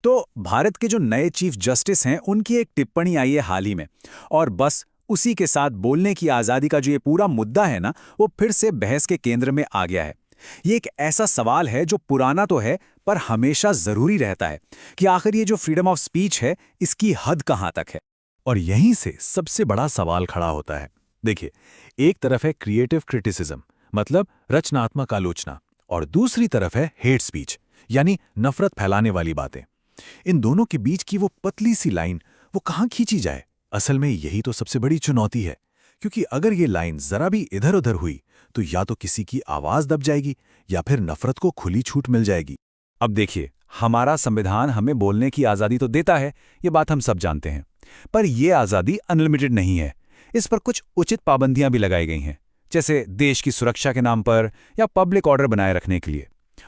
तो भारत के जो नए चीफ जस्टिस हैं उनकी एक टिप्पणी आई है हाल ही में। और बस उसी के साथ बोलने की आज़ादी का जो ये पूरा मुद्दा है ना, वो फिर से बहस के केंद्र में आ गया है। ये एक ऐसा सवाल है जो पुराना तो है, पर हमेशा ज़रूरी रहता है कि आखिर ये जो फ्रीडम ऑफ स्पीच है, इसकी हद कहाँ तक है। और यहीं से सबसे बड़ा सवाल खड़ा होता है। देखिए, एक तरफ है क्रिएटिव क्रिटिसिज्म, मतलब रचनात्मक आलोचना, और दूसरी तरफ है हेट स्पीच, यानी नफरत फैलाने वाली बातें। इन दोनों के बीच की वो पतली सी लाइन, वो कहाँ खींची जाए? असल में यही तो सबसे बड़ी चुनौती है, क्योंकि अगर ये लाइन जरा भी इधर-उधर हुई, तो या तो किसी की आवाज दब जाएगी या फिर नफरत को खुली छूट मिल जाएगी। अब देखिए, हमारा संविधान हमें बोलने की आज़ादी तो देता है, ये बात हम सब जानते हैं। पर यह आज़ादी अनलिमिटेड नहीं है। इस पर कुछ उचित पाबंदियां भी लगाई गई हैं, जैसे देश की सुरक्षा के नाम पर या पब्लिक ऑर्डर बनाए रखने के लिए।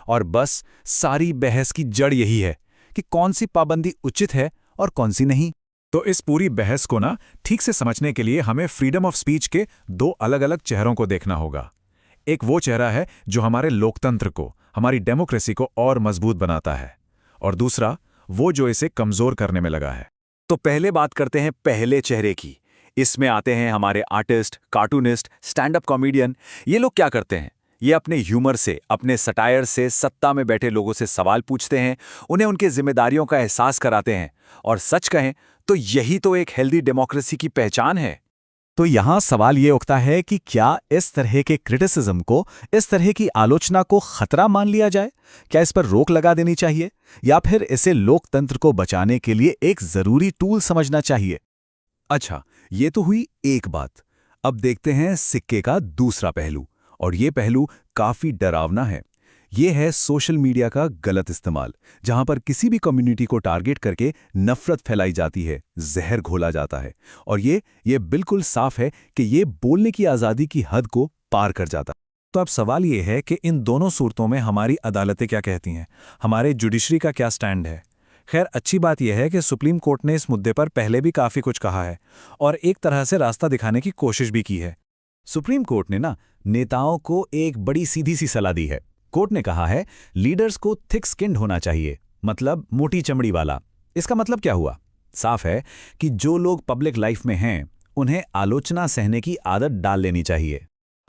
और बस सारी बहस की जड़ यही है कि कौन सी पाबंदी उचित है और कौन सी नहीं। तो इस पूरी बहस को ना ठीक से समझने के लिए हमें फ्रीडम ऑफ स्पीच के दो अलग-अलग चेहरों को देखना होगा। एक वो चेहरा है जो हमारे लोकतंत्र को, हमारी डेमोक्रेसी को और मजबूत बनाता है, और दूसरा वो जो इसे कमजोर करने में लगा है। तो पहले बात करते हैं पहले चेहरे की। इसमें आते हैं हमारे artist, cartoonist, stand up comedian. ये लोग क्या करते हैं? ये अपने ह्यूमर से, अपने सटायर से सत्ता में बैठे लोगों से सवाल पूछते हैं, उन्हें उनकी जिम्मेदारियों का एहसास कराते हैं। और सच कहें तो यही तो एक हेल्दी डेमोक्रेसी की पहचान है। तो यहाँ सवाल ये उठता है कि क्या इस तरह के क्रिटिसिज्म को, इस तरह की आलोचना को खतरा मान लिया जाए? क्या इस पर रोक लगा देनी चाहिए, या फिर इसे लोकतंत्र को बचाने के लिए एक जरूरी टूल समझना चाहिए? अच्छा, ये तो हुई एक बात। अब देखते हैं सिक्के का दूसरा पहलू, और ये पहलू काफी डरावना है। ये है सोशल मीडिया का गलत इस्तेमाल, जहां पर किसी भी कम्युनिटी को टारगेट करके नफरत फैलाई जाती है, जहर घोला जाता है। और ये बिल्कुल साफ है कि ये बोलने की आज़ादी की हद को पार कर जाता है। तो अब सवाल ये है कि इन दोनों सूरतों में हमारी अदालतें क्या कहती हैं, हमारे जुडिशरी का क्या स्टैंड है। खैर, अच्छी बात यह है कि सुप्रीम कोर्ट ने इस मुद्दे पर पहले भी काफ़ी कुछ कहा है और एक तरह से रास्ता दिखाने की कोशिश भी की है। सुप्रीम कोर्ट ने ना नेताओं को एक बड़ी सीधी सी सलाह दी है। कोर्ट ने कहा है लीडर्स को थिक स्किन्ड होना चाहिए, मतलब मोटी चमड़ी वाला। इसका मतलब क्या हुआ? साफ है कि जो लोग पब्लिक लाइफ में हैं, उन्हें आलोचना सहने की आदत डाल लेनी चाहिए।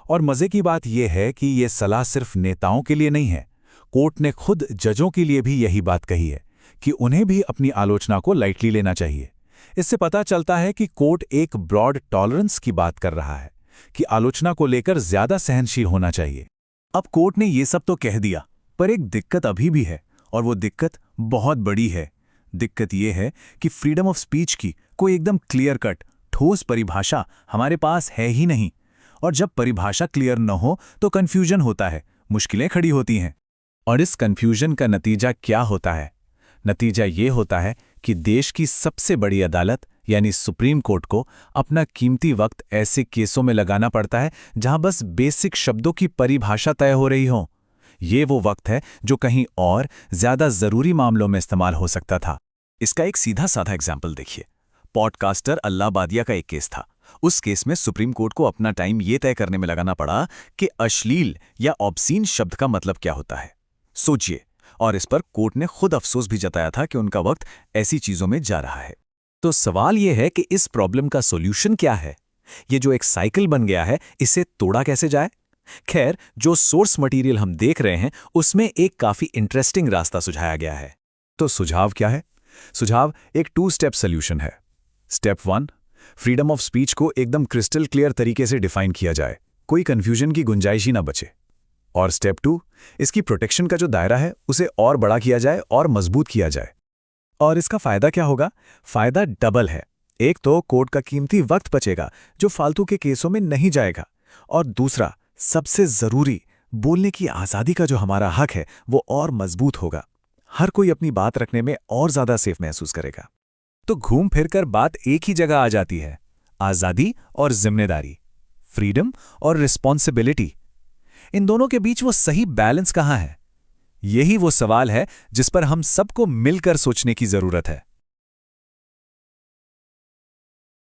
और मजे की बात यह है कि यह सलाह सिर्फ नेताओं के लिए नहीं है। कोर्ट ने खुद जजों के लिए भी यही बात कही है कि उन्हें भी अपनी आलोचना को लाइटली लेना चाहिए। इससे पता चलता है कि कोर्ट एक ब्रॉड टॉलरेंस की बात कर रहा है कि आलोचना को लेकर ज्यादा सहनशील होना चाहिए। अब कोर्ट ने ये सब तो कह दिया, पर एक दिक्कत अभी भी है, और वो दिक्कत बहुत बड़ी है। दिक्कत ये है कि फ्रीडम ऑफ स्पीच की कोई एकदम क्लियर कट, ठोस परिभाषा हमारे पास है ही नहीं। और जब परिभाषा क्लियर न हो तो कन्फ्यूजन होता है, मुश्किलें खड़ी होती हैं। और इस कन्फ्यूजन का नतीजा क्या होता है? नतीजा ये होता है कि देश की सबसे बड़ी अदालत यानी सुप्रीम कोर्ट को अपना कीमती वक्त ऐसे केसों में लगाना पड़ता है जहां बस बेसिक शब्दों की परिभाषा तय हो रही हो। ये वो वक्त है जो कहीं और ज्यादा जरूरी मामलों में इस्तेमाल हो सकता था। इसका एक सीधा साधा एग्जाम्पल देखिए। पॉडकास्टर अल्लाह बादिया का एक केस था। उस केस में सुप्रीम कोर्ट को अपना टाइम ये तय करने में लगाना पड़ा कि अश्लील या ऑब्सीन शब्द का मतलब क्या होता है। सोचिए, और इस पर कोर्ट ने खुद अफसोस भी जताया था कि उनका वक्त ऐसी चीजों में जा रहा है। तो सवाल यह है कि इस प्रॉब्लम का सॉल्यूशन क्या है? ये जो एक साइकिल बन गया है, इसे तोड़ा कैसे जाए? खैर, जो सोर्स मटेरियल हम देख रहे हैं उसमें एक काफी इंटरेस्टिंग रास्ता सुझाया गया है। तो सुझाव क्या है? सुझाव एक 2 स्टेप सॉल्यूशन है। स्टेप 1, फ्रीडम ऑफ स्पीच को एकदम क्रिस्टल क्लियर तरीके से डिफाइन किया जाए, कोई कंफ्यूजन की गुंजाइश ही ना बचे। और स्टेप 2, इसकी प्रोटेक्शन का जो दायरा है उसे और बड़ा किया जाए और मजबूत किया जाए। और इसका फायदा क्या होगा? फायदा डबल है। एक तो कोर्ट का कीमती वक्त बचेगा जो फालतू के केसों में नहीं जाएगा, और दूसरा, सबसे जरूरी, बोलने की आजादी का जो हमारा हक है वो और मजबूत होगा। हर कोई अपनी बात रखने में और ज्यादा सेफ महसूस करेगा। तो घूम फिरकर बात एक ही जगह आ जाती है, आजादी और जिम्मेदारी, फ्रीडम और रिस्पॉन्सिबिलिटी। इन दोनों के बीच वो सही बैलेंस कहाँ है? यही वो सवाल है जिस पर हम सबको मिलकर सोचने की जरूरत है।